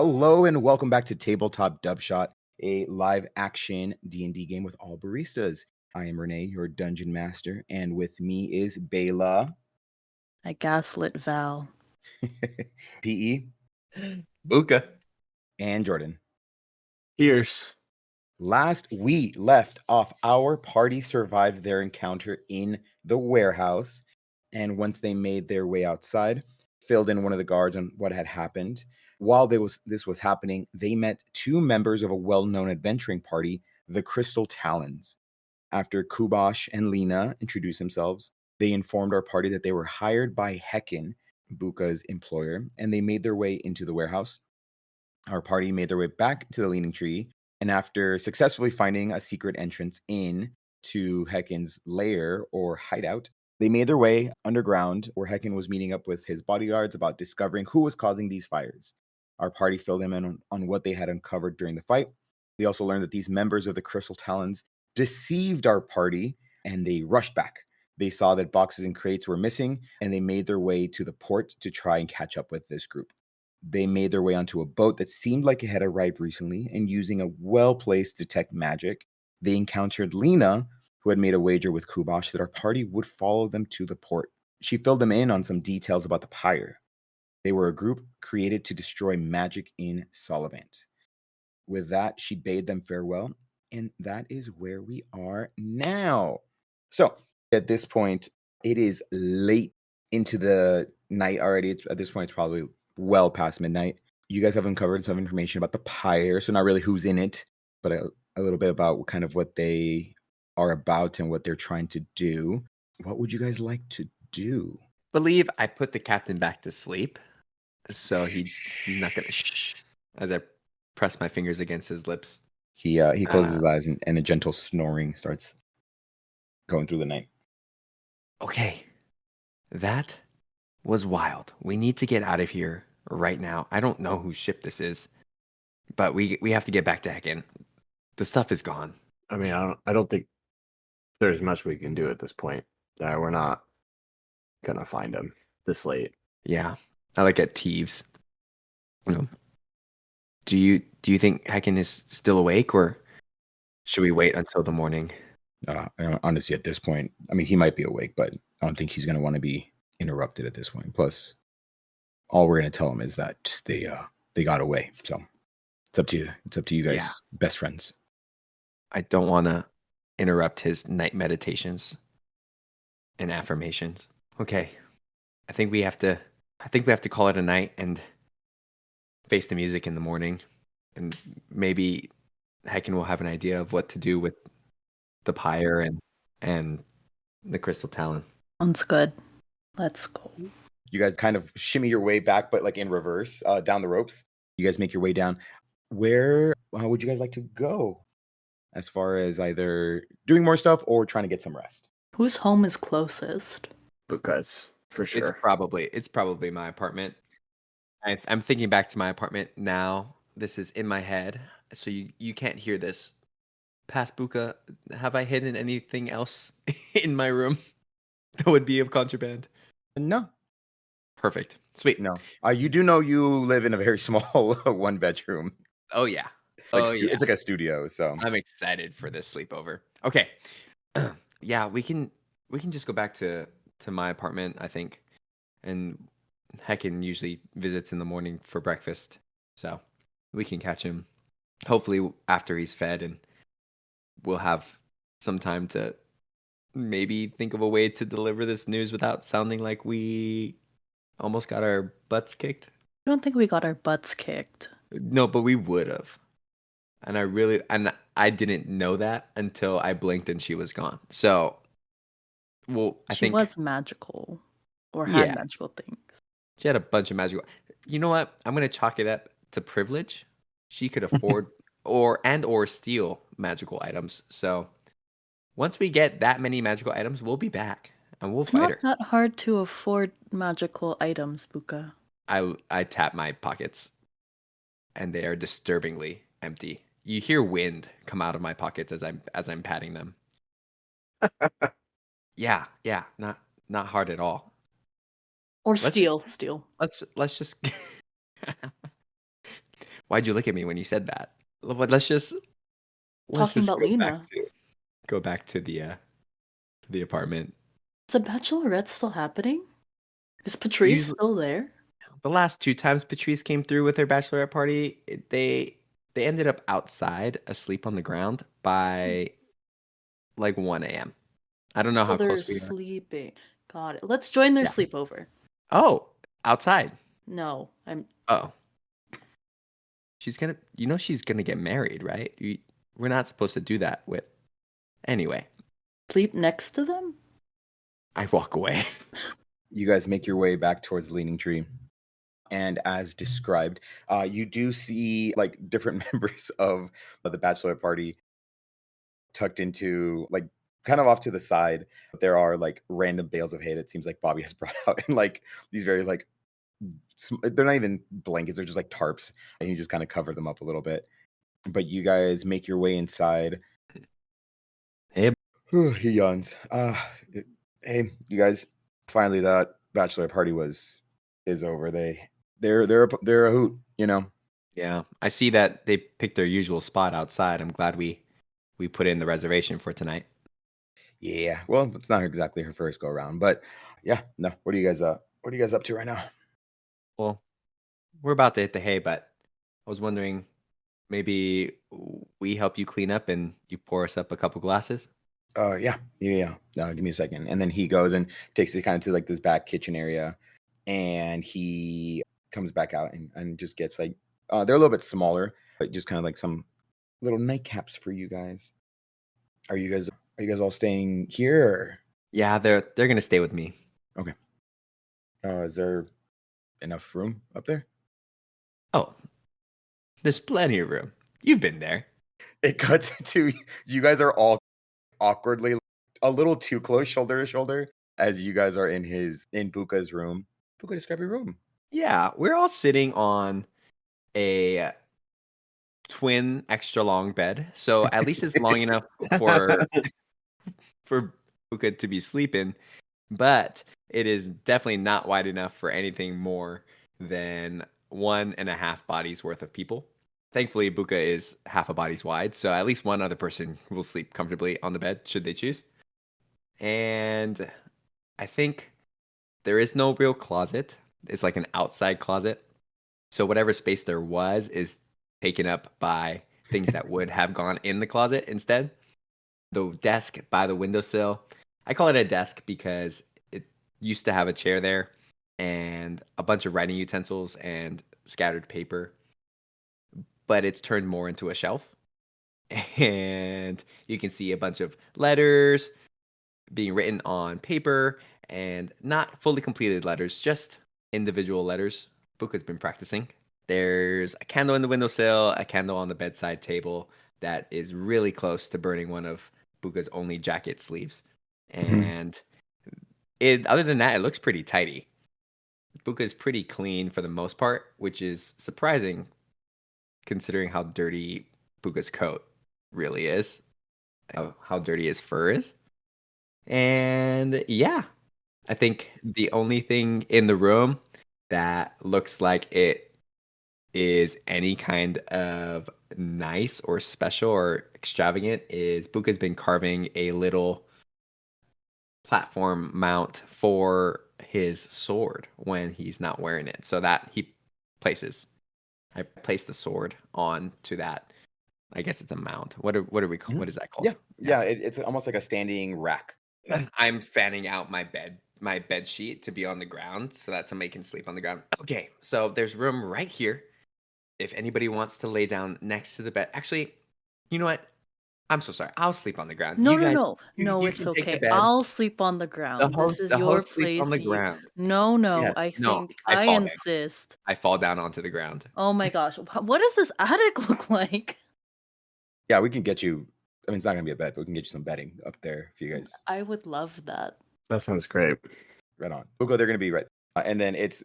Hello and welcome back to Tabletop Dubshot, a live action D&D game with all baristas. I am Renee, your dungeon master, and with me is Bela, I gaslit Val. PE, Buka. and Jordan. Pierce. Last we left off, our party survived their encounter in the warehouse, and once they made their way outside, filled in one of the guards on what had happened. While this was happening, they met two members of a well-known adventuring party, the Crystal Talons. After Kubosh and Lina introduced themselves, they informed our party that they were hired by Hekan, Buka's employer, and they made their way into the warehouse. Our party made their way back to the Leaning Tree, and after successfully finding a secret entrance in to Hekan's lair or hideout, they made their way underground where Hekan was meeting up with his bodyguards about discovering who was causing these fires. Our party filled them in on what they had uncovered during the fight. They also learned that these members of the Crystal Talons deceived our party and they rushed back. They saw that boxes and crates were missing and they made their way to the port to try and catch up with this group. They made their way onto a boat that seemed like it had arrived recently, and using a well-placed detect magic, they encountered Lina, who had made a wager with Kubosh that our party would follow them to the port. She filled them in on some details about the Pyre. They were a group created to destroy magic in Solivant. With that, she bade them farewell, and that is where we are now. So, at this point, it is late into the night already. At this point, it's probably well past midnight. You guys have uncovered some information about the Pyre, so not really who's in it, but a little bit about kind of what they are about and what they're trying to do. What would you guys like to do? Believe I put the captain back to sleep, so he's not gonna shh as I press my fingers against his lips. He closes his eyes and a gentle snoring starts going through the night. Okay, that was wild. We need to get out of here right now. I don't know whose ship this is, but we have to get back to Hekan. The stuff is gone. I mean, I don't think there's much we can do at this point. We're not gonna find him this late. Yeah, I like at Teves. Do you think Hekan is still awake, or should we wait until the morning? Honestly, at this point, I mean, he might be awake, but I don't think he's going to want to be interrupted at this point. Plus, all we're going to tell him is that they got away. So it's up to you. It's up to you guys, best friends. I don't want to interrupt his night meditations and affirmations. Okay, I think we have to call it a night and face the music in the morning, and maybe Hekan will have an idea of what to do with the Pyre and the Crystal Talon. Sounds good. Let's go. You guys kind of shimmy your way back, but like in reverse, down the ropes. You guys make your way down. Where would you guys like to go? As far as either doing more stuff or trying to get some rest. Whose home is closest? Because for sure. It's probably my apartment. I'm thinking back to my apartment now. This is in my head, so you can't hear this. Past Buka, have I hidden anything else in my room that would be of contraband? No. Perfect. Sweet. No. You do know you live in a very small one bedroom. Oh yeah. It's like a studio, so I'm excited for this sleepover. Okay. Yeah, we can just go back to my apartment, I think. And Hekan usually visits in the morning for breakfast. So we can catch him hopefully after he's fed, and we'll have some time to maybe think of a way to deliver this news without sounding like we almost got our butts kicked. I don't think we got our butts kicked. No, but we would have. And I didn't know that until I blinked and she was gone. So, I think she was magical or had magical things. She had a bunch of magical. You know what? I'm going to chalk it up to privilege. She could afford or steal magical items. So, once we get that many magical items, we'll be back and we'll fight her. It's not that hard to afford magical items, Buka. I tap my pockets and they are disturbingly empty. You hear wind come out of my pockets as I'm patting them. Yeah, not hard at all. Or steal. Let's just Why'd you look at me when you said that? But let's Talking just about Lina. go back to the apartment. Is the Bachelorette still happening? Is Patrice Usually, still there? the last two times Patrice came through with her bachelorette party, they ended up outside asleep on the ground by like 1 a.m. I don't know So how they're close we are. sleeping. Got it. Let's join their Yeah. sleepover. Oh, outside. No, I'm. Oh, she's gonna get married, right? We're not supposed to do that with. Anyway, Sleep next to them? I walk away. You guys make your way back towards the leaning tree. And as described, you do see like different members of the bachelorette party tucked into like kind of off to the side. There are like random bales of hay that seems like Bobby has brought out, and like these very like they're not even blankets; they're just like tarps, and you just kind of cover them up a little bit. But you guys make your way inside. Hey, He yawns. Hey, you guys! Finally, that bachelorette party is over. They're a hoot, you know. yeah, I see that they picked their usual spot outside. I'm glad we put in the reservation for tonight. Yeah, well, it's not exactly her first go around, but yeah, no. What are you guys up to right now? Well, we're about to hit the hay, but I was wondering maybe we help you clean up and you pour us up a couple glasses. Yeah. No, give me a second. And then he goes and takes it kind of to like this back kitchen area, and he comes back out and just gets like they're a little bit smaller, but just kind of like some little nightcaps for you guys. Are you guys all staying here? Or? Yeah, they're gonna stay with me. Okay. Is there enough room up there? Oh, there's plenty of room. You've been there. It cuts to you guys are all awkwardly a little too close shoulder to shoulder as you guys are in Buka's room. Buka, describe your room. Yeah, we're all sitting on a twin extra long bed. So at least it's long enough for Buka to be sleeping, but it is definitely not wide enough for anything more than 1.5 bodies worth of people. Thankfully, Buka is half a body's wide, so at least one other person will sleep comfortably on the bed should they choose. And I think there is no real closet. It's like an outside closet. So whatever space there was is taken up by things that would have gone in the closet instead. The desk by the windowsill, I call it a desk because it used to have a chair there and a bunch of writing utensils and scattered paper, but it's turned more into a shelf. And you can see a bunch of letters being written on paper and not fully completed letters, just individual letters. Buka's been practicing. There's a candle in the windowsill, a candle on the bedside table that is really close to burning one of Buka's only jacket sleeves. And other than that, it looks pretty tidy. Buka's pretty clean for the most part, which is surprising considering how dirty Buka's coat really is, how dirty his fur is. And yeah, I think the only thing in the room that looks like it is any kind of nice or special or extravagant is Buka's been carving a little platform mount for his sword when he's not wearing it. So that he places. I place the sword onto that. I guess it's a mount. What do we call? What is that called? Yeah. It's almost like a standing rack. I'm fanning out my bed sheet to be on the ground so that somebody can sleep on the ground. Okay, so there's room right here. If anybody wants to lay down next to the bed, actually, you know what? I'm so sorry. I'll sleep on the ground. No, You guys, no, you it's can take the okay. bed. I'll sleep on the ground. This is The your host sleeps on place. the ground. No, Yeah, I no, think I I fall down. insist. I fall down onto the ground. Oh my gosh. What does this attic look like? Yeah, we can get you. I mean, it's not gonna be a bed, but we can get you some bedding up there if you guys. I would love that. That sounds great. Right on. We'll go. They're gonna be right. And then it's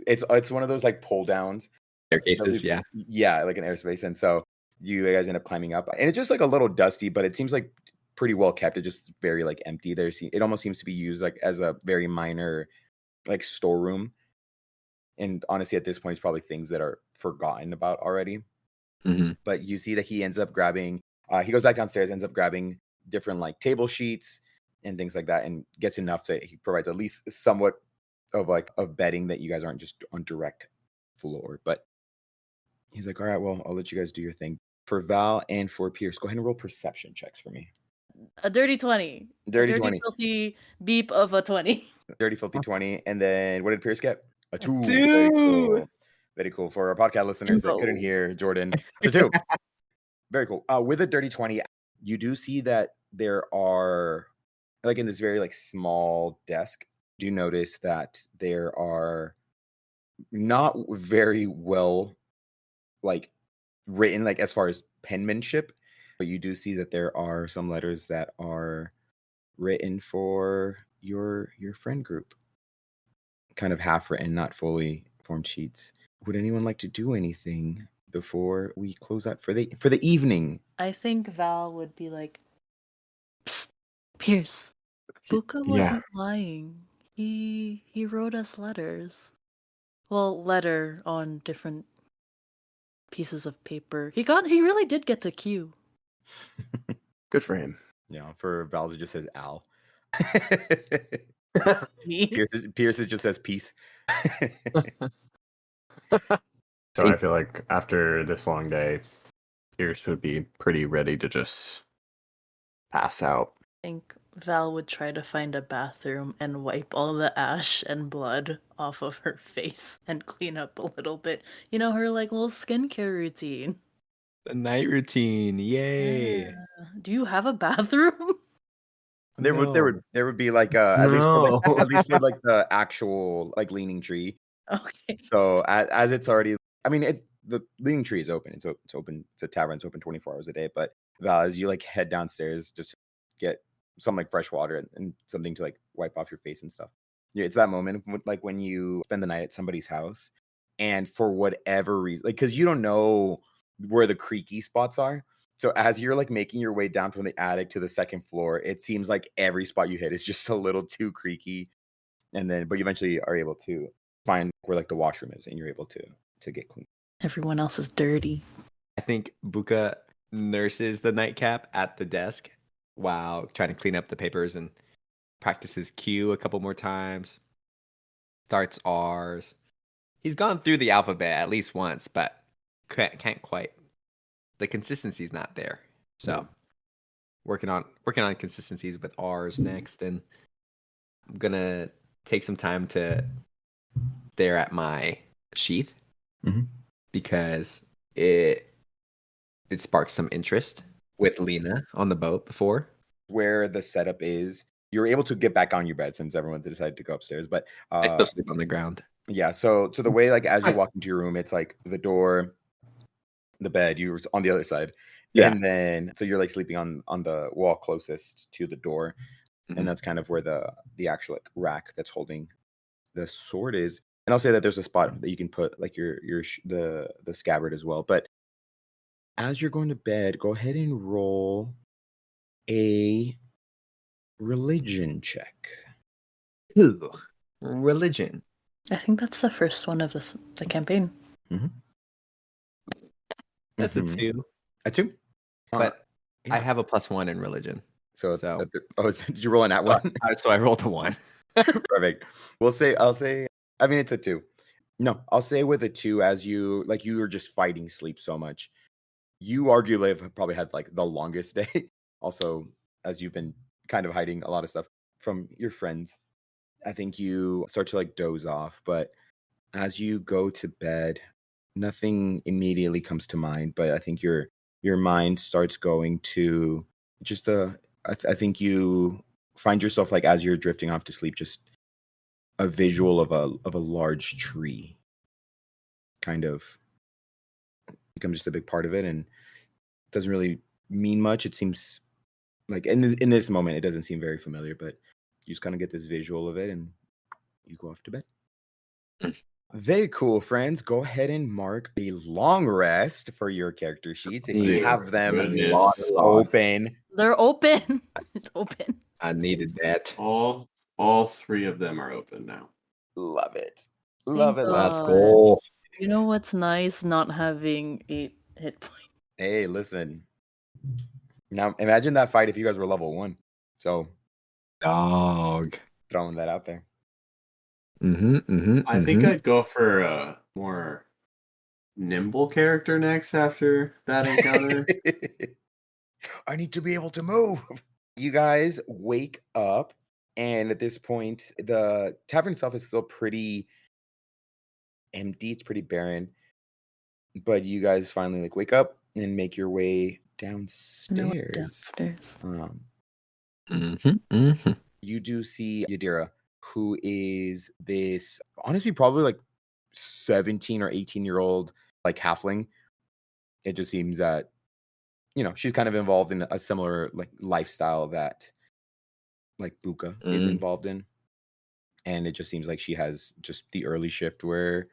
one of those like pull downs. Staircases, yeah. Yeah, like an airspace. And so you guys end up climbing up, and it's just like a little dusty, but it seems like pretty well kept. It's just very like empty. It almost seems to be used like as a very minor like storeroom. And honestly, at this point, it's probably things that are forgotten about already. But you see that he ends up grabbing, he goes back downstairs, ends up grabbing different like table sheets and things like that, and gets enough that he provides at least somewhat of bedding that you guys aren't just on direct floor. But he's like, all right, well, I'll let you guys do your thing. For Val and for Pierce, go ahead and roll perception checks for me. A dirty 20. Dirty a 20. filthy beep of a 20. Dirty filthy 20. And then what did Pierce get? A 2. Two. Very cool. Very cool. For our podcast listeners that couldn't hear Jordan, it's a 2. Very cool. With a dirty 20, you do see that there are, like in this very like small desk, you do notice that there are not very well like written, like as far as penmanship, but you do see that there are some letters that are written for your friend group, kind of half written, not fully formed sheets. Would anyone like to do anything before we close out for the evening? I think Val would be like, Psst, Pierce, Buka wasn't lying. He wrote us letters. Well, letter on different pieces of paper. He really did get to Q. Good for him. Yeah, for Val it just says Al. Me? Pierce just says peace. So I feel like after this long day, Pierce would be pretty ready to just pass out. I think Val would try to find a bathroom and wipe all the ash and blood off of her face and clean up a little bit. You know, her like little skincare routine. The night routine. Yay. Yeah. Do you have a bathroom? There would be like at least for like the actual like leaning tree. Okay. So as it's already, I mean, the leaning tree is open. It's open. It's a tavern. It's open 24 hours a day. But Val, as you like head downstairs, just get some like fresh water and something to like wipe off your face and stuff. Yeah, it's that moment like when you spend the night at somebody's house, and for whatever reason, like because you don't know where the creaky spots are. So as you're like making your way down from the attic to the second floor, it seems like every spot you hit is just a little too creaky, but you eventually are able to find where like the washroom is, and you're able to get clean. Everyone else is dirty. I think Buka nurses the nightcap at the desk while trying to clean up the papers and practices Q a couple more times. Starts R's. He's gone through the alphabet at least once, but can't quite. The consistency's not there. So working on consistencies with R's next, and I'm gonna take some time to stare at my sheath because it sparked some interest with Lina on the boat before. Where the setup is, you're able to get back on your bed since everyone decided to go upstairs. But I still sleep on the ground. Yeah, so the way like as you walk into your room, it's like the door, the bed, you're on the other side. Yeah. And then so you're like sleeping on the wall closest to the door. And that's kind of where the actual like rack that's holding the sword is. And I'll say that there's a spot that you can put like the scabbard as well. But as you're going to bed, go ahead and roll a religion check. Ooh, religion. I think that's the first one of the campaign. That's a 2. A 2? But yeah. I have a +1 in religion. So did you roll an at one? So I rolled a 1. Perfect. I'll say, I mean, it's a 2. No, I'll say with a 2, as you were just fighting sleep so much. You arguably have probably had like the longest day. Also, as you've been kind of hiding a lot of stuff from your friends, I think you start to like doze off. But as you go to bed, nothing immediately comes to mind. But I think your mind starts going to just I think you find yourself like as you're drifting off to sleep, just a visual of a large tree kind of becomes just a big part of it, and it doesn't really mean much. It seems like in this moment it doesn't seem very familiar, but you just kind of get this visual of it and you go off to bed. Very cool, friends. Go ahead and mark a long rest for your character sheets if you have them open. They're open. It's open. I needed that. All 3 of them are open now. Love it. Love it. Thank Let's God. go. You know what's nice? Not having hit point. Hey, listen. Now imagine that fight if you guys were level 1. So Dog. throwing that out there. I think I'd go for a more nimble character next after that encounter. I need to be able to move. You guys wake up, and at this point, the tavern itself is still pretty empty. It's pretty barren. But you guys finally like wake up and make your way downstairs. Downstairs. You do see Yadira, who is this honestly probably like 17 or 18-year-old like halfling. It just seems that she's kind of involved in a similar like lifestyle that like Buka is involved in. And it just seems like she has just the early shift where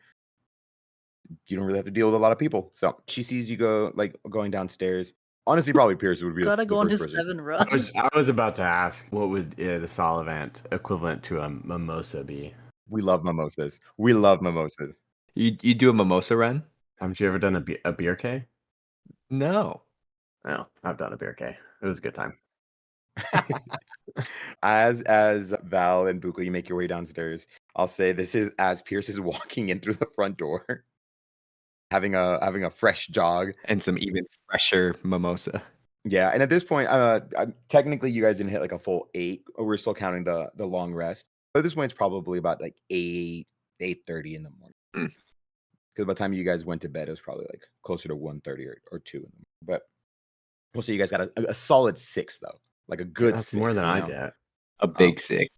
you don't really have to deal with a lot of people. So she sees you going downstairs. Honestly, probably Pierce would be Gotta the go on first his person. 7 run. I was about to ask, what would the Solivant equivalent to a mimosa be? We love mimosas. We love mimosas. You do a mimosa run? Haven't you ever done a beer K? No. No, I've done a beer K. It was a good time. As Val and Buka, you make your way downstairs. I'll say this is as Pierce is walking in through the front door, having a fresh jog and some even fresher mimosa. Yeah, and at this point, technically you guys didn't hit like a full 8. We're still counting the long rest. But at this point, it's probably about like 8:30 in the morning. Because by the time you guys went to bed, it was probably like closer to 1:30 or 2 in the morning. But we'll say you guys got a solid 6 though, like a good. That's 6, more than I get. A big 6.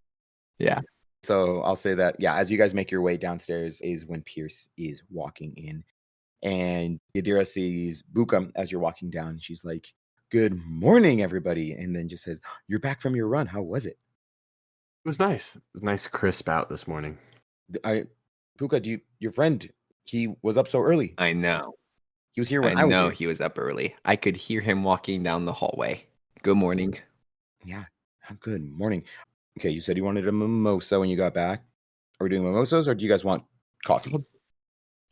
Yeah. So I'll say that as you guys make your way downstairs is when Pierce is walking in, and Yadira sees Buka as you're walking down. She's like, "Good morning, everybody," and then just says, "You're back from your run. How was it?" It was nice. It was nice crisp out this morning. Buka, your friend, he was up so early. I know. He was here when I was here. He was up early. I could hear him walking down the hallway. Good morning. Yeah. Good morning. Okay, you said you wanted a mimosa when you got back. Are we doing mimosas, or do you guys want coffee?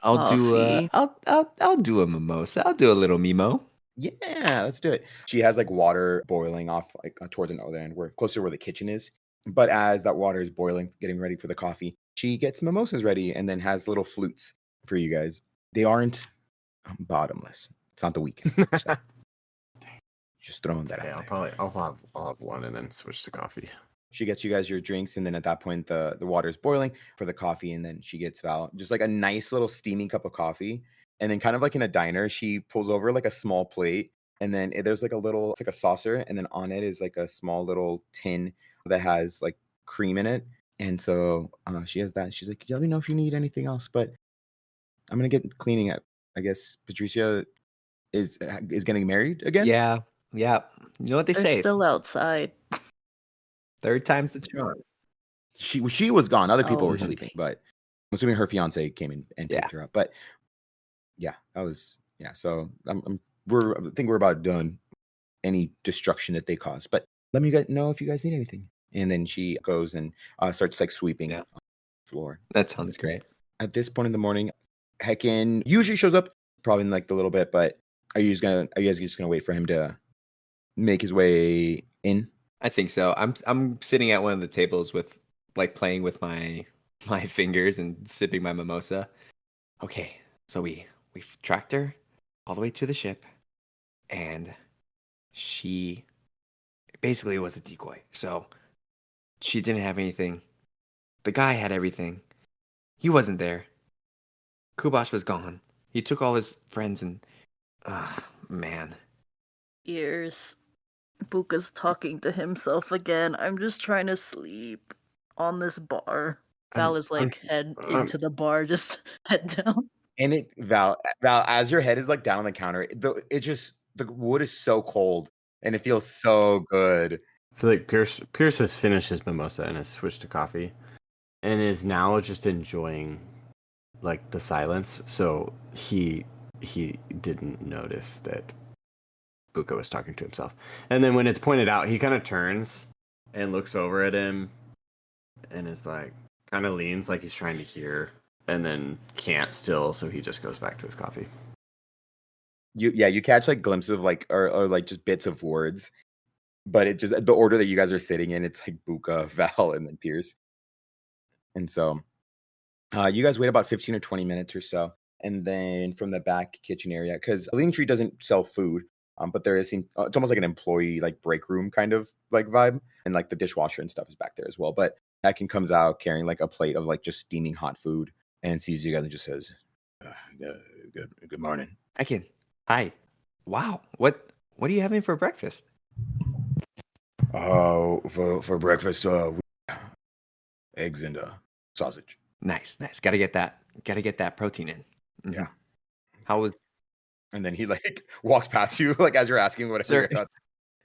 I'll do a mimosa. I'll do a little mimo. Yeah, let's do it. She has like water boiling off like towards the northern end, closer to where the kitchen is. But as that water is boiling, getting ready for the coffee, she gets mimosas ready and then has little flutes for you guys. They aren't bottomless. It's not the weekend. So. Just throwing that out there. I'll have one and then switch to coffee. She gets you guys your drinks, and then at that point the water is boiling for the coffee, and then she gets Val just like a nice little steaming cup of coffee. And then kind of like in a diner, she pulls over like a small plate, and then there's like it's like a saucer, and then on it is like a small little tin that has like cream in it. And so she has that. She's like, let me know if you need anything else, but I'm gonna get cleaning up. I guess Patricia is getting married again. Yeah. You know what they They're say? still outside. 3rd time's the charm. She was gone. Other people were okay. sleeping, but I'm assuming her fiance came in and picked her up. But yeah, that was So I think we're about done. Any destruction that they cause, but let me know if you guys need anything. And then she goes and starts like sweeping on the floor. That sounds great. At this point in the morning, Hekan usually shows up probably in like a little bit, but are you guys just gonna wait for him to make his way in? I think so. I'm sitting at one of the tables with like playing with my fingers and sipping my mimosa. Okay, so we tracked her all the way to the ship, and she basically was a decoy. So she didn't have anything. The guy had everything. He wasn't there. Kubash was gone. He took all his friends and man. Ears. Buka's talking to himself again. I'm just trying to sleep on this bar. Val is like head into the bar, just head down. And Val, as your head is like down on the counter, the wood is so cold and it feels so good. I feel like Pierce has finished his mimosa and has switched to coffee, and is now just enjoying like the silence. So he didn't notice that Buka was talking to himself. And then when it's pointed out, he kind of turns and looks over at him and is like, kind of leans like he's trying to hear, and then can't still, so he just goes back to his coffee. you catch like glimpses of like or like just bits of words, but it just the order that you guys are sitting in, it's like Buka, Val, and then Pierce. And so you guys wait about 15 or 20 minutes or so. And then from the back kitchen area, because Leaning Tree doesn't sell food, but there is it's almost like an employee like break room kind of like vibe. And like the dishwasher and stuff is back there as well. But Hekan comes out carrying like a plate of like just steaming hot food and sees you guys and just says, good morning. Hekan, hi. Wow. What are you having for breakfast? Oh, for breakfast, eggs and sausage. Nice. Gotta get that protein in. Mm-hmm. Yeah. How was? And then he like walks past you like as you're asking whatever. Sir,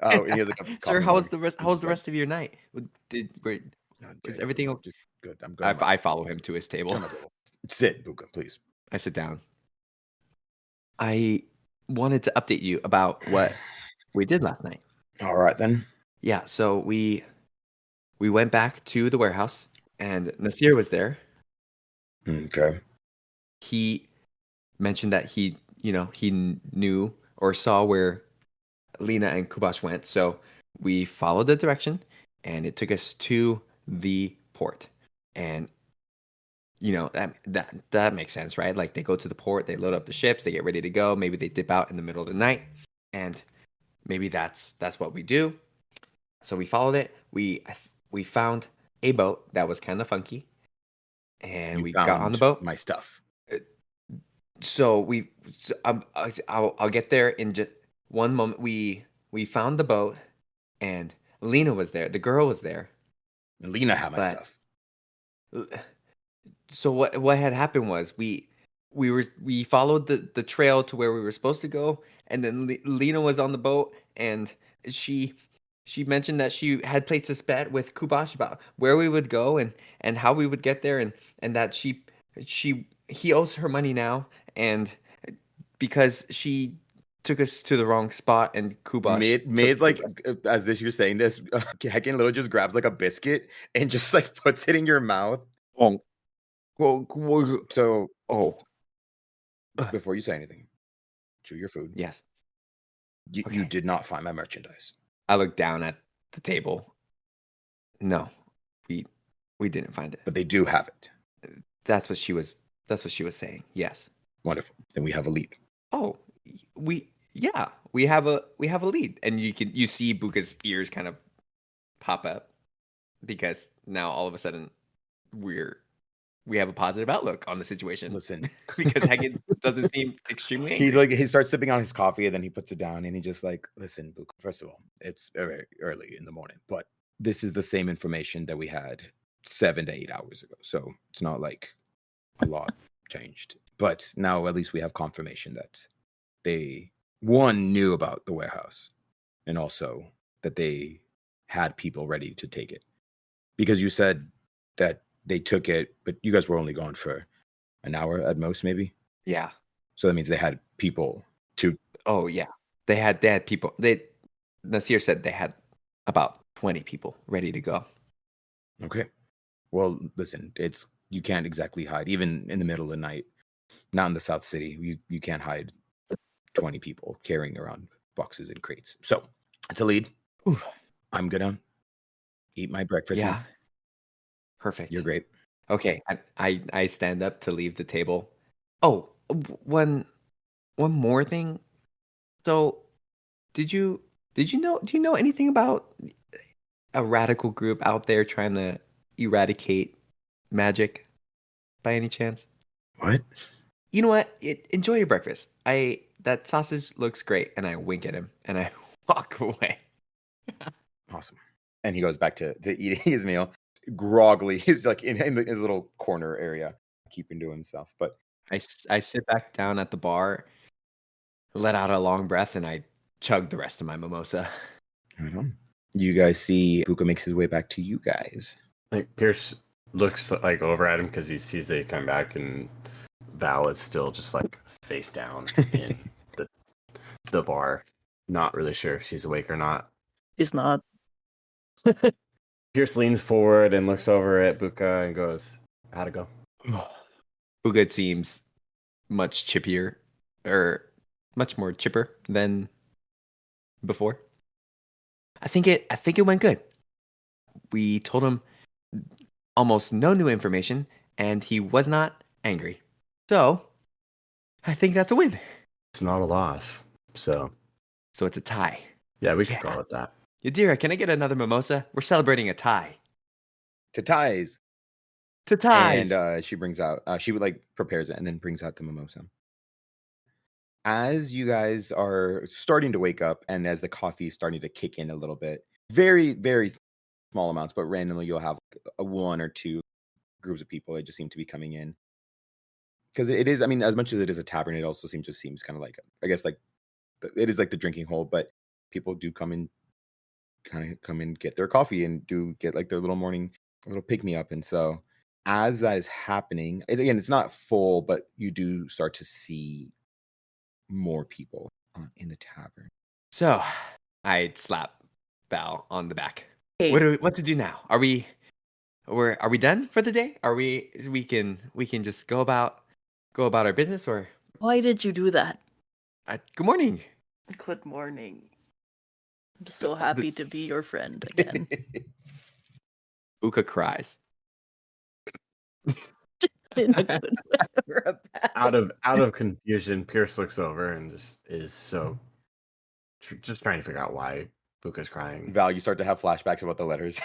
and he has like a sir, coffee how was mug. the rest? He's How was just the like, rest of your night? Is everything okay? just good? I'm going. I follow him to his table. Sit, Buka, please. I sit down. I wanted to update you about what we did last night. All right then. Yeah, so we went back to the warehouse, and Nasir was there. Okay. He mentioned that he knew or saw where Lina and Kubash went, so we followed the direction, and it took us to the port. And that makes sense, right? Like they go to the port, they load up the ships, they get ready to go. Maybe they dip out in the middle of the night, and maybe that's what we do. So we followed it. We found a boat that was kind of funky, and we got on the boat. My stuff. So I'll get there in just one moment. We found the boat, and Lina was there. The girl was there. Lina had my stuff. So what had happened was we followed the trail to where we were supposed to go, and then Lina was on the boat, and she mentioned that she had placed this bet with Kubash about where we would go and how we would get there, and that he owes her money now, and because she took us to the wrong spot, and Kubash made like as this you're saying this, Hekan literally just grabs like a biscuit and just like puts it in your mouth. Oh. So before you say anything, chew your food. Yes. You did not find my merchandise. I looked down at the table. No, we didn't find it. But they do have it. That's what she was saying. Yes. Wonderful. Then we have a lead. Oh, we have a lead, and you see Buka's ears kind of pop up because now all of a sudden we have a positive outlook on the situation. Listen, because Hekan doesn't seem extremely angry. He starts sipping on his coffee and then he puts it down and he just like, listen, Buka, first of all, it's very early in the morning, but this is the same information that we had 7 to 8 hours ago. So it's not like a lot changed. But now at least we have confirmation that they knew about the warehouse and also that they had people ready to take it. Because you said that they took it, but you guys were only gone for an hour at most, maybe? Yeah. So that means they had people to... Oh, yeah. They had people. Nasir said they had about 20 people ready to go. Okay. Well, listen, you can't exactly hide, even in the middle of the night. Not in the South City. You can't hide 20 people carrying around boxes and crates. So it's a lead. Ooh. I'm gonna eat my breakfast. Yeah. Perfect. You're great. Okay, I stand up to leave the table. Oh, one more thing. So, do you know anything about a radical group out there trying to eradicate magic by any chance? What? You know what? Enjoy your breakfast. That sausage looks great, and I wink at him and I walk away. Awesome. And he goes back to eating his meal. Groggily, he's like in his little corner area, keeping to himself. But I sit back down at the bar, let out a long breath, and I chug the rest of my mimosa. Right on. You guys see Buka makes his way back to you guys. Like Pierce looks like over at him because he sees they come back, and Val is still just like face down in the bar, not really sure if she's awake or not. He's not. Pierce leans forward and looks over at Buka and goes, "How'd it go?" Buka seems much chippier, or much more chipper than before. I think it went good. We told him almost no new information, and he was not angry. So I think that's a win. It's not a loss. So it's a tie. yeah, we could Yeah. call it that. Yadira, can I get another mimosa? We're celebrating a tie. To ties. To ties. And she brings out, she would like prepares it and then brings out the mimosa. As you guys are starting to wake up and as the coffee is starting to kick in a little bit, very, very small amounts, but randomly you'll have a one or two groups of people that just seem to be coming in. Because it is, I mean, as much as it is a tavern, it also seems kind of like, I guess, like it is like the drinking hole, but people do come in, get their coffee and do get like their little morning, little pick me up. And so as that is happening, again, it's not full, but you do start to see more people in the tavern. So I slap Val on the back. Hey. What to do now? Are we done for the day? Are we can just go about our business, or Why did you do that? good morning. Good morning. I'm so happy to be your friend again. Uka cries. In a good way or a bad. Out of confusion, Pierce looks over and just is so just trying to figure out why Buka's crying. Val, you start to have flashbacks about the letters.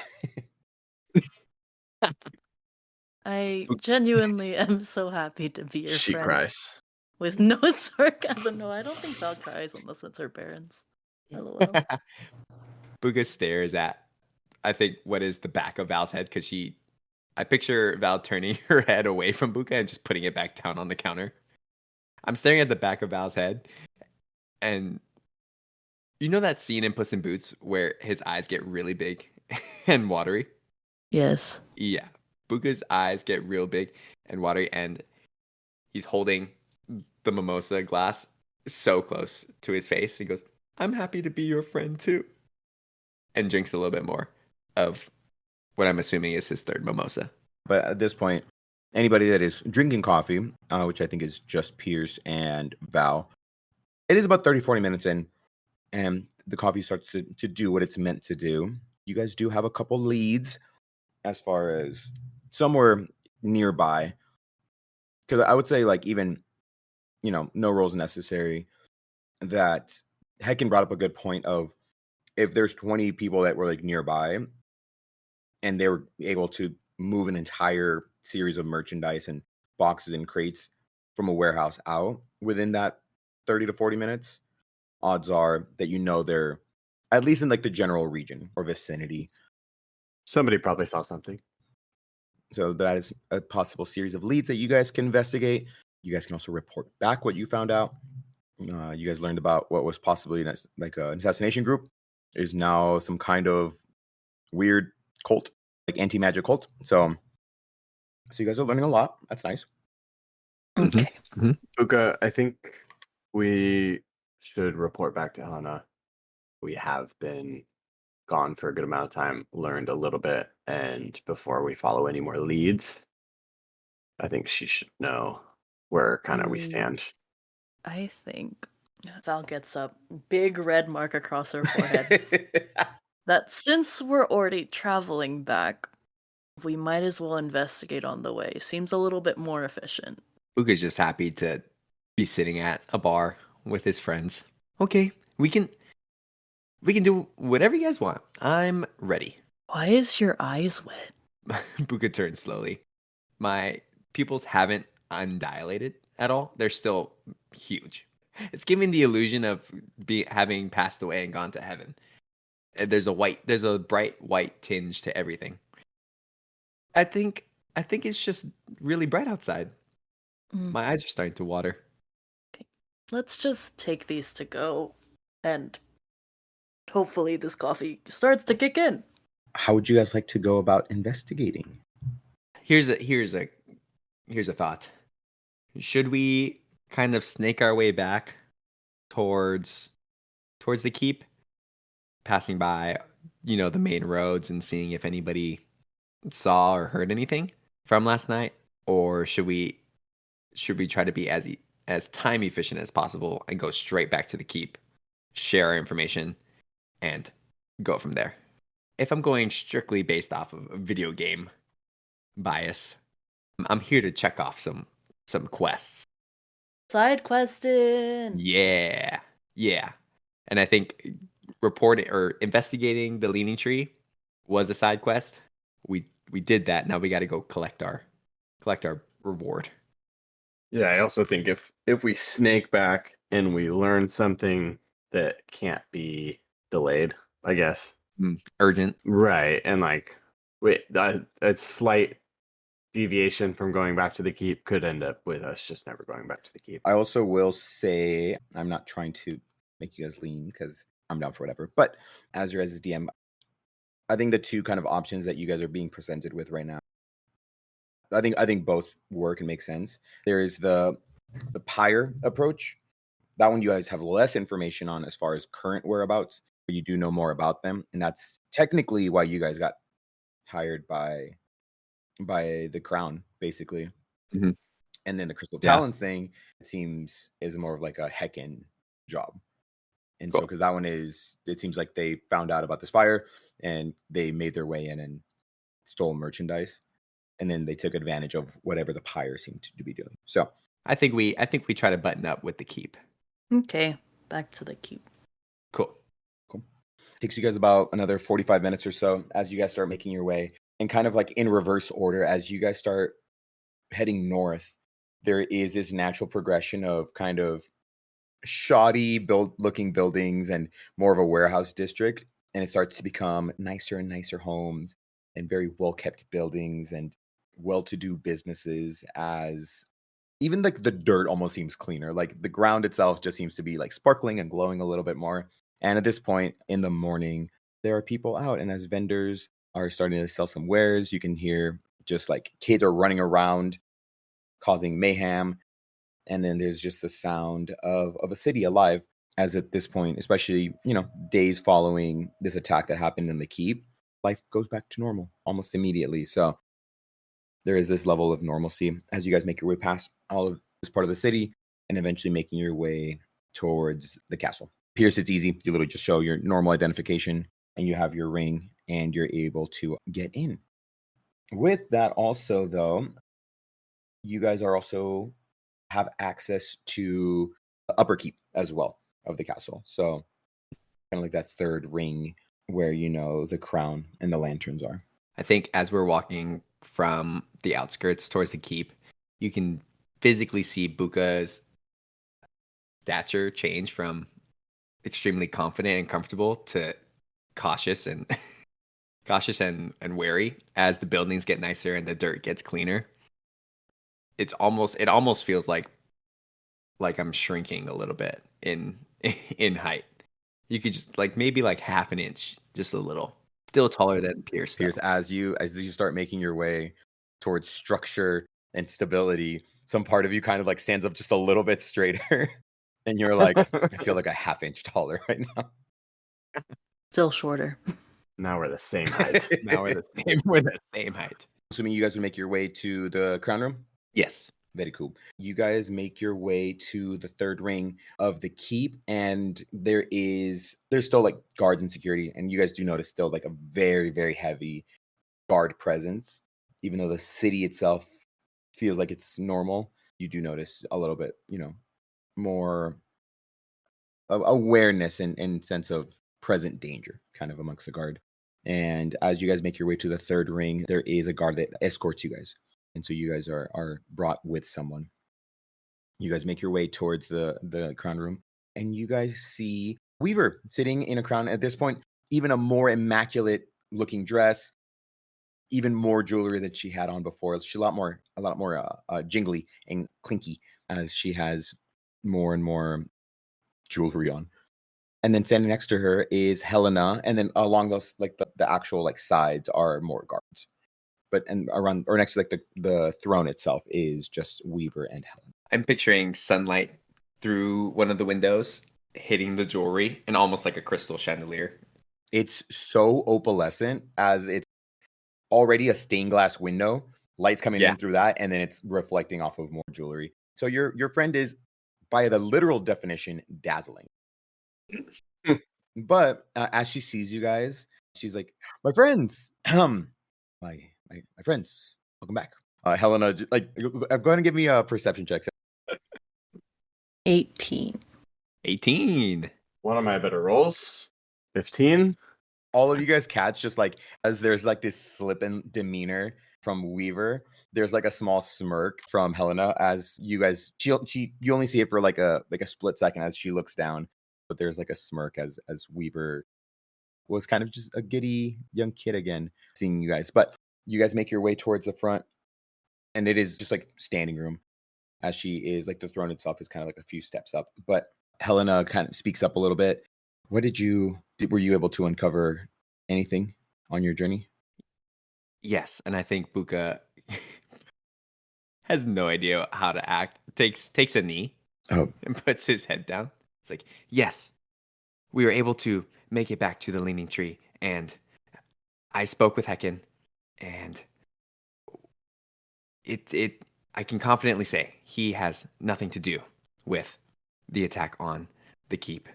I genuinely am so happy to be your She friend. cries. With no sarcasm. No, I don't think Val cries unless it's her parents. LOL. Buka stares at, I think, what is the back of Val's head, because I picture Val turning her head away from Buka and just putting it back down on the counter. I'm staring at the back of Val's head, and you know that scene in Puss in Boots where his eyes get really big and watery? Yes. Yeah. Buka's eyes get real big and watery, and he's holding the mimosa glass so close to his face. He goes, "I'm happy to be your friend too." And drinks a little bit more of what I'm assuming is his third mimosa. But at this point, anybody that is drinking coffee, which I think is just Pierce and Val, it is about 30, 40 minutes in, and the coffee starts to do what it's meant to do. You guys do have a couple leads as far as somewhere nearby. Because I would say, like, even, no roles necessary, that Hekan brought up a good point of if there's 20 people that were like nearby and they were able to move an entire series of merchandise and boxes and crates from a warehouse out within that 30 to 40 minutes, odds are that they're at least in like the general region or vicinity. Somebody probably saw something. So that is a possible series of leads that you guys can investigate. You guys can also report back what you found out. You guys learned about what was possibly like an assassination group is now some kind of weird cult, like anti-magic cult. So you guys are learning a lot. That's nice. Okay. Mm-hmm. Buka, I think we should report back to Helena. We have been gone for a good amount of time, learned a little bit, and before we follow any more leads, I think she should know where kind of we stand. I think Val gets up, big red mark across her forehead, that since we're already traveling back, we might as well investigate on the way. Seems a little bit more efficient. Buka's just happy to be sitting at a bar with his friends. Okay, we can do whatever you guys want. I'm ready. Why is your eyes wet? Buka turns slowly. My pupils haven't undilated at all. They're still huge. It's giving the illusion of having passed away and gone to heaven. There's a bright white tinge to everything. I think it's just really bright outside. My eyes are starting to water. Okay. Let's just take these to go, and hopefully this coffee starts to kick in. How would you guys like to go about investigating? Here's a thought. Should we kind of snake our way back towards the keep, passing by, the main roads and seeing if anybody saw or heard anything from last night, or should we try to be as as time efficient as possible and go straight back to the keep, share our information, and go from there. If I'm going strictly based off of a video game bias, I'm here to check off some quests. Side questing. Yeah. And I think reporting or investigating the leaning tree was a side quest. We did that. Now we got to go collect our reward. Yeah, I also think if we snake back and we learn something that can't be delayed, I guess. Urgent. Right, and like wait, a slight deviation from going back to the keep could end up with us just never going back to the keep. I also will say, I'm not trying to make you guys lean because I'm down for whatever. But as your guys' DM, I think the two kind of options that you guys are being presented with right now, I think both work and make sense. There is the Pyre approach. That one you guys have less information on as far as current whereabouts, but you do know more about them, and that's technically why you guys got hired by the crown, basically. Mhm. And then the Crystal Yeah. Talons thing, it seems, is more of like a Hekan job. And Cool. so, because that one is, it seems like they found out about this fire and they made their way in and stole merchandise. And then they took advantage of whatever the Pyre seemed to be doing. So I think we try to button up with the keep. Okay, back to the keep. Cool. takes you guys about another 45 minutes or so as you guys start making your way, and kind of like in reverse order as you guys start heading north. There is this natural progression of kind of shoddy looking buildings and more of a warehouse district, and it starts to become nicer and nicer homes and very well kept buildings and well-to-do businesses, as even like the dirt almost seems cleaner. Like the ground itself just seems to be like sparkling and glowing a little bit more. And at this point in the morning, there are people out, and as vendors are starting to sell some wares, you can hear just like kids are running around causing mayhem. And then there's just the sound of a city alive, as at this point, especially, days following this attack that happened in the keep, life goes back to normal almost immediately. So there is this level of normalcy as you guys make your way past all of this part of the city and eventually making your way towards the castle. Pierce, it's easy. You literally just show your normal identification and you have your ring and you're able to get in. With that also, though, you guys are also have access to the upper keep as well of the castle. So kind of like that third ring where the crown and the lanterns are. I think as we're walking from the outskirts towards the keep, you can physically see Buka's stature change from extremely confident and comfortable to cautious and wary as the buildings get nicer and the dirt gets cleaner. It almost feels like I'm shrinking a little bit in height. You could just maybe half an inch, just a little. Still taller than Pierce. Pierce, as you start making your way towards structure and stability, some part of you kind of stands up just a little bit straighter, and you're like, I feel like a half inch taller right now. Still shorter. Now we're the same height. We're the same height. Assuming you guys would make your way to the crown room? Yes. Very cool. You guys make your way to the third ring of the keep, and there's still guards and security, and you guys do notice still a very, very heavy guard presence. Even though the city itself feels like it's normal, you do notice a little bit, more awareness and sense of present danger kind of amongst the guard. And as you guys make your way to the third ring, there is a guard that escorts you guys. And so you guys are brought with someone. You guys make your way towards the crown room, and you guys see Weaver sitting in a crown at this point, even a more immaculate looking dress, even more jewelry than she had on before. She's a lot more jingly and clinky as she has more and more jewelry on. And then standing next to her is Helena, and then along those the actual sides are more guards. But and around or next to the throne itself is just Weaver and Helen. I'm picturing sunlight through one of the windows hitting the jewelry and almost like a crystal chandelier. It's so opalescent as it's already a stained glass window. Lights coming in through that, and then it's reflecting off of more jewelry. So your friend is by the literal definition, dazzling. But as she sees you guys, she's like, "My friends, my friends, welcome back." Helena, like, I'm going to give me a perception check. 18. 18. One of my better rolls. 15. All of you guys catch just like as there's like this slip in demeanor from Weaver. There's like a small smirk from Helena as you guys. She you only see it for like a split second as she looks down, but there's like a smirk as Weaver was kind of just a giddy young kid again, seeing you guys. But you guys make your way towards the front, and it is just like standing room, as she is like the throne itself is kind of like a few steps up. But Helena kind of speaks up a little bit. What were you able to uncover anything on your journey? Yes, and I think Buka has no idea how to act. Takes a knee Oh, and puts his head down. It's like, yes, we were able to make it back to the leaning tree, and I spoke with Hekan, and I can confidently say he has nothing to do with the attack on the keep.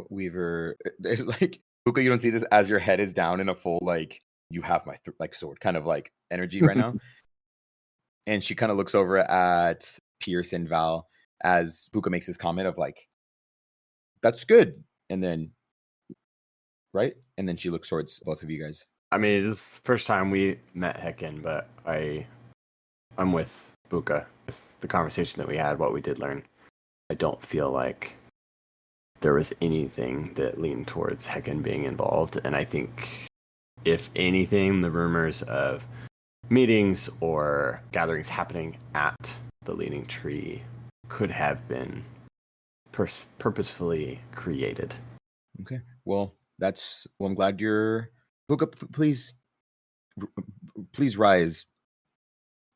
Weaver, there's like Buka, you don't see this as your head is down in a full like you have my like sword kind of like energy right now. And she kind of looks over at Pierce and Val as Buka makes this comment of like, "That's good," and then right, and then she looks towards both of you guys. I mean, this is the first time we met Hekan, but I'm with Buka. With the conversation that we had, what we did learn, I don't feel like there was anything that leaned towards Hekan being involved. And I think, if anything, the rumors of meetings or gatherings happening at the Leaning Tree could have been purposefully created. Okay, well, I'm glad you're Buka. Please rise,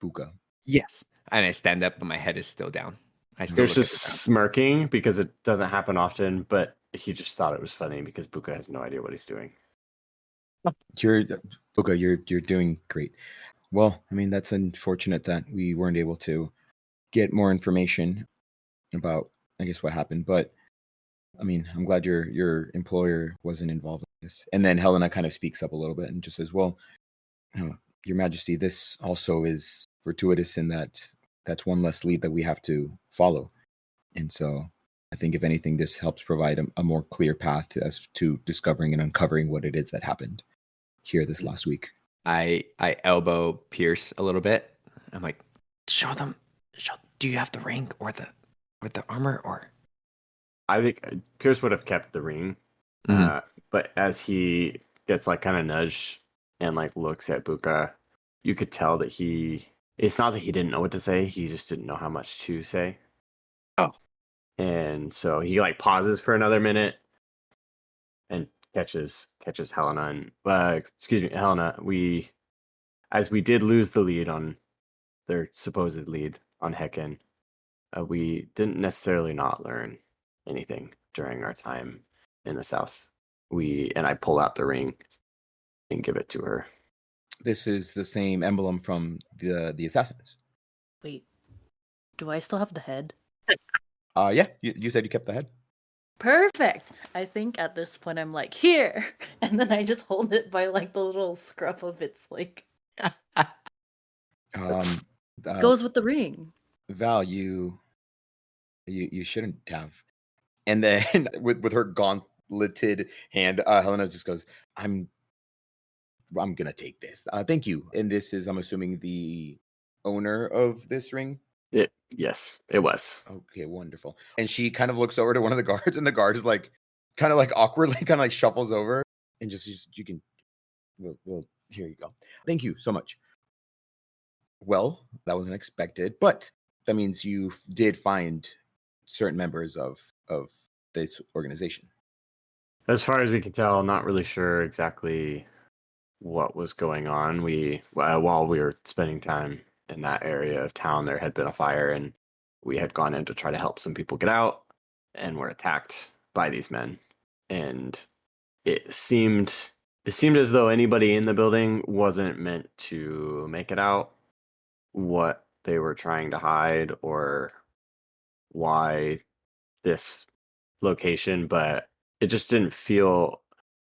Buka. Yes, and I stand up, but my head is still down. I still There's look at just the ground. smirking because it doesn't happen often, but he just thought it was funny because Buka has no idea what he's doing. Buka, you're doing great. Well, I mean, that's unfortunate that we weren't able to get more information about, I guess, what happened. But I mean, I'm glad your employer wasn't involved in this. And then Helena kind of speaks up a little bit and just says, "Well, Your Majesty, this also is fortuitous in that that's one less lead that we have to follow. And so I think, if anything, this helps provide a more clear path as to discovering and uncovering what it is that happened here this last week." I elbow Pierce a little bit. I'm like, show them. Do you have the ring or the armor or? I think Pierce would have kept the ring, but as he gets like kind of nudged and like looks at Buka, you could tell that it's not that he didn't know what to say, he just didn't know how much to say. Oh. And so he like pauses for another minute and catches Helena and Helena, as we did lose the lead on their supposed lead on Hekan, we didn't necessarily not learn anything during our time in the south. And I pull out the ring and give it to her. This is the same emblem from the assassins. Wait, do I still have the head? Yeah, you said you kept the head. Perfect. I think at this point I'm like, here, and then I just hold it by like the little scruff of its like. Goes with the ring. Val, you shouldn't have. And then with her gauntleted hand, Helena just goes, I'm gonna take this. Thank you. And this is, I'm assuming, the owner of this ring. Yes, it was. Okay, wonderful. And she kind of looks over to one of the guards, and the guard is like, kind of like awkwardly, kind of like shuffles over, and just you can, well, here you go. Thank you so much. Well, that was unexpected, but that means you did find certain members of this organization. As far as we can tell, not really sure exactly what was going on. While we were spending time in that area of town, there had been a fire, and we had gone in to try to help some people get out, and were attacked by these men. And it seemed as though anybody in the building wasn't meant to make it out what they were trying to hide or why this location, but it just didn't feel.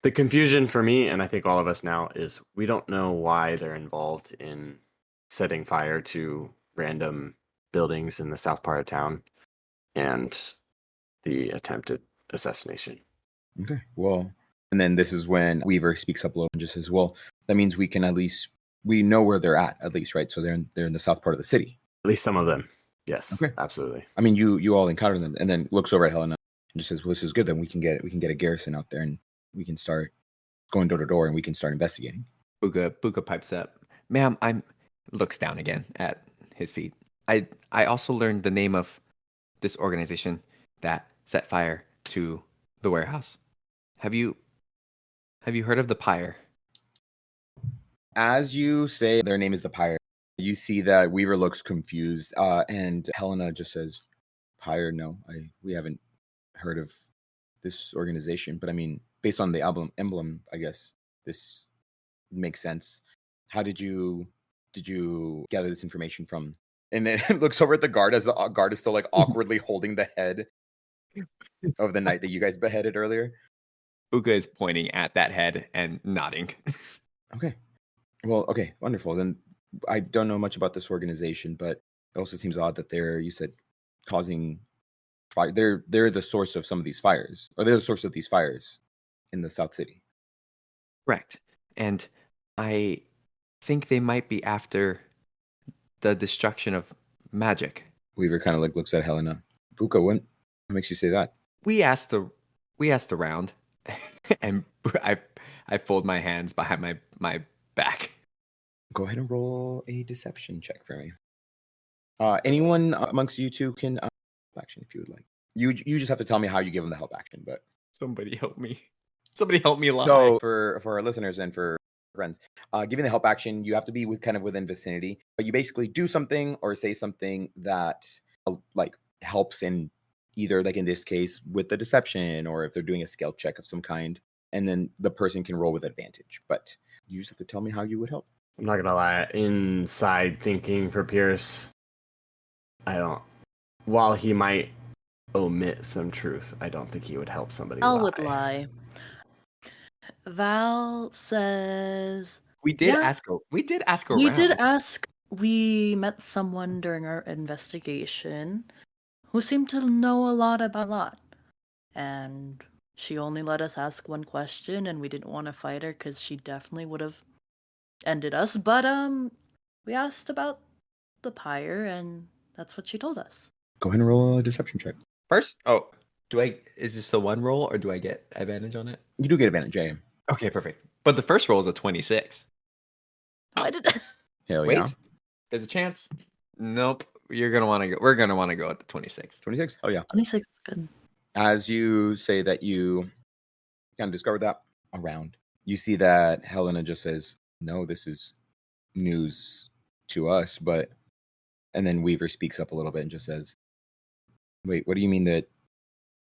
The confusion for me, and I think all of us now, is we don't know why they're involved in setting fire to random buildings in the south part of town and the attempted assassination. Okay. Well, and then this is when Weaver speaks up a little and just says, "Well, that means we can we know where they're at least, right? So they're in the south part of the city. At least some of them. Yes. Okay. Absolutely. I mean, you all encountered them," and then looks over at Helena and just says, "Well, this is good. Then we can get a garrison out there, and we can start going door to door, and we can start investigating." Buka pipes up. Ma'am, looks down again at his feet. I also learned the name of this organization that set fire to the warehouse. Have you heard of the Pyre? As you say their name is the Pyre, you see that Weaver looks confused, and Helena just says, "Pyre? No, we haven't heard of this organization. But I mean, based on the emblem, I guess this makes sense. How did you gather this information from?" And then it looks over at the guard as the guard is still like awkwardly holding the head of the knight that you guys beheaded earlier. Buka is pointing at that head and nodding. Okay. Well, okay, wonderful. Then I don't know much about this organization, but it also seems odd that you said, causing fire. They're the source of some of these fires, or they're the source of these fires in the South City. Correct. And I think they might be after the destruction of magic. Weaver kind of like looks at Helena. Buka, what makes you say that? We asked around, and I fold my hands behind my back. Go ahead and roll a deception check for me. Anyone amongst you two can action if you would like. You just have to tell me how you give them the help action. But somebody help me! Somebody help me lie. So for our listeners and for friends, giving the help action, you have to be kind of within vicinity, but you basically do something or say something that like helps in either, like in this case, with the deception, or if they're doing a skill check of some kind, and then the person can roll with advantage. But you just have to tell me how you would help. I'm not gonna lie. Inside thinking for Pierce, while he might omit some truth, I don't think he would help somebody Val would lie. Val says we did ask around. We did ask. We met someone during our investigation who seemed to know a lot about a lot, and she only let us ask one question, and we didn't want to fight her because she definitely would have ended us. But we asked about the Pyre, and that's what she told us. Go ahead and roll a deception check first. Oh, is this the one roll, or do I get advantage on it? You do get advantage, JM. Okay, perfect. But the first roll is a 26. Why did? Hell Wait, yeah. There's a chance. Nope. You're gonna want to go. We're gonna want to go at the 26. 26. Oh yeah. 26 is good. As you say that, you kind of discovered that around. You see that Helena just says, "No, this is news to us." And then Weaver speaks up a little bit and just says, "Wait, what do you mean that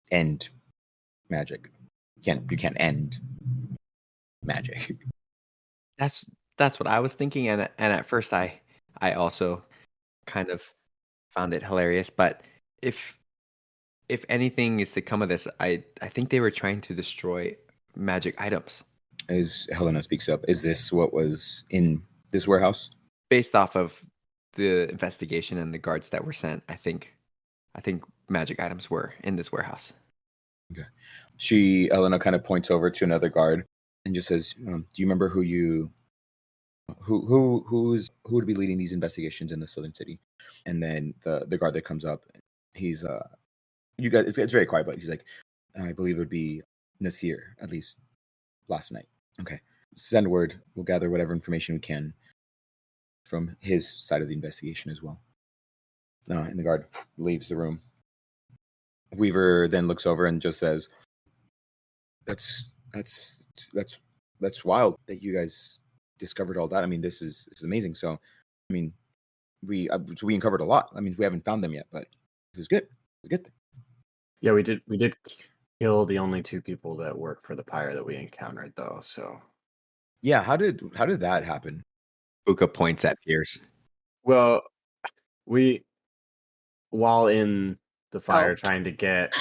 end magic? You can't end magic." That's what I was thinking, and at first I also kind of found it hilarious. But if anything is to come of this, I think they were trying to destroy magic items. As Helena speaks up, is this what was in this warehouse? Based off of the investigation and the guards that were sent, I think magic items were in this warehouse. Okay. Helena kind of points over to another guard and just says, "Do you remember who would be leading these investigations in the Southern City?" And then the guard that comes up, he's you guys, it's very quiet, but he's like, "I believe it would be Nasir, at least last night." Okay. Send word. We'll gather whatever information we can from his side of the investigation as well. And the guard leaves the room. Weaver then looks over and just says, That's wild that you guys discovered all that. I mean, this is amazing. So, I mean, we uncovered a lot. I mean, we haven't found them yet, but this is good. It's a good thing. Yeah, we did kill the only two people that work for the Pyre that we encountered, though. So, yeah, how did that happen? Buka points at Pierce. Well, while in the fire, Help. trying to get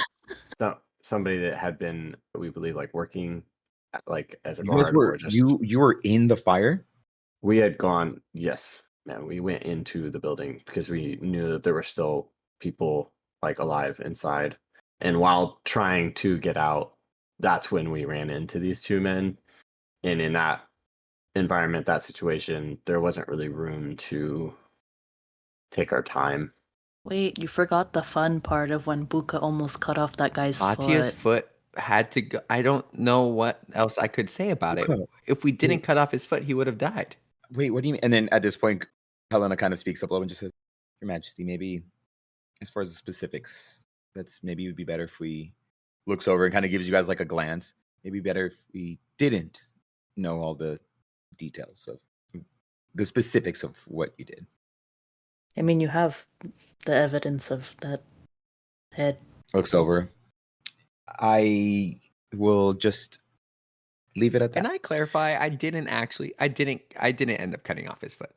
somebody that had been, we believe, like working like as a You guys guard were or just you were in the fire? we had gone. Yes, man, we went into the building because we knew that there were still people like alive inside, and while trying to get out, that's when we ran into these two men. And in that environment, that situation, there wasn't really room to take our time. Wait, you forgot the fun part of when Buka almost cut off that guy's Atia's foot. foot had to go. I don't know what else I could say about it. Okay. If we didn't Wait. cut off his foot, he would have died. Wait, what do you mean? And then at this point, Helena kind of speaks up a little and just says, Your Majesty, maybe as far as the specifics, maybe it would be better if we looks over and kind of gives you guys like a glance. Maybe better if we didn't know all the details of the specifics of what you did. I mean, you have the evidence of that head. Looks over. I will just leave it at that. Can I clarify? I didn't end up cutting off his foot.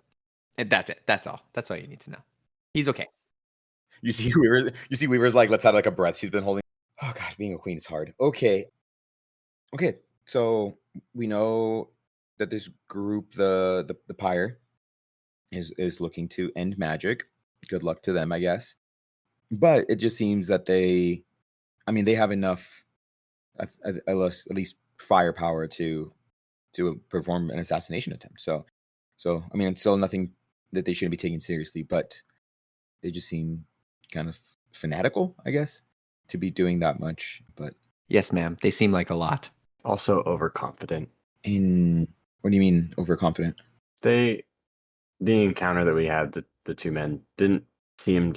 And that's it. That's all. That's all you need to know. He's okay. You see Weaver's like, let's have like a breath. She's been holding. Oh God, being a queen is hard. Okay. So we know that this group, the Pyre, is looking to end magic. Good luck to them, I guess. But it just seems that they have enough, at least firepower to perform an assassination attempt. So I mean, it's still nothing that they shouldn't be taken seriously, but they just seem kind of fanatical, I guess, to be doing that much. But Yes, ma'am. They seem like a lot. Also overconfident. what do you mean overconfident? The encounter that we had, the two men didn't seem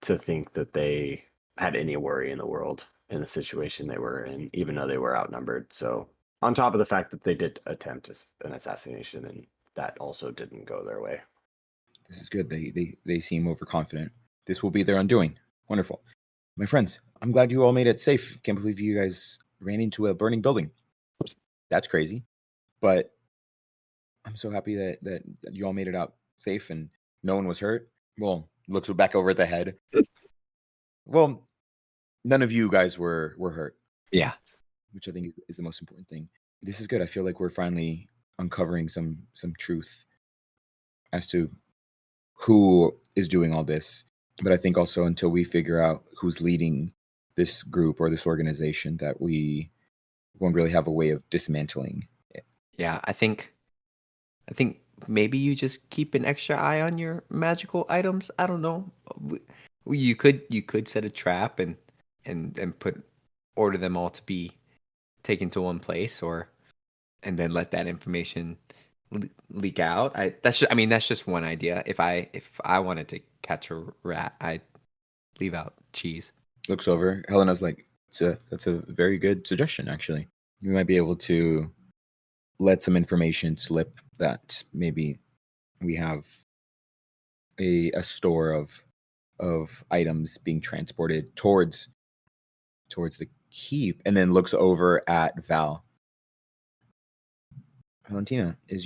to think that they had any worry in the world in the situation they were in, even though they were outnumbered. So on top of the fact that they did attempt an assassination, and that also didn't go their way. This is good. They seem overconfident. This will be their undoing. Wonderful. My friends, I'm glad you all made it safe. Can't believe you guys ran into a burning building. That's crazy. But I'm so happy that you all made it out safe and no one was hurt. Well, looks back over at the head. Well, none of you guys were hurt. Yeah. Which I think is the most important thing. This is good. I feel like we're finally uncovering some truth as to who is doing all this. But I think also until we figure out who's leading this group or this organization, that we won't really have a way of dismantling it. Yeah, I think maybe you just keep an extra eye on your magical items. I don't know. You could set a trap and order them all to be taken to one place, and then let that information leak out. That's just one idea. If I wanted to catch a rat, I'd leave out cheese. Looks over. Helena's like, that's a very good suggestion, actually. We might be able to let some information slip that maybe we have a store of items being transported towards the keep, and then looks over at Val. Valentina, how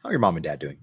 are your mom and dad doing?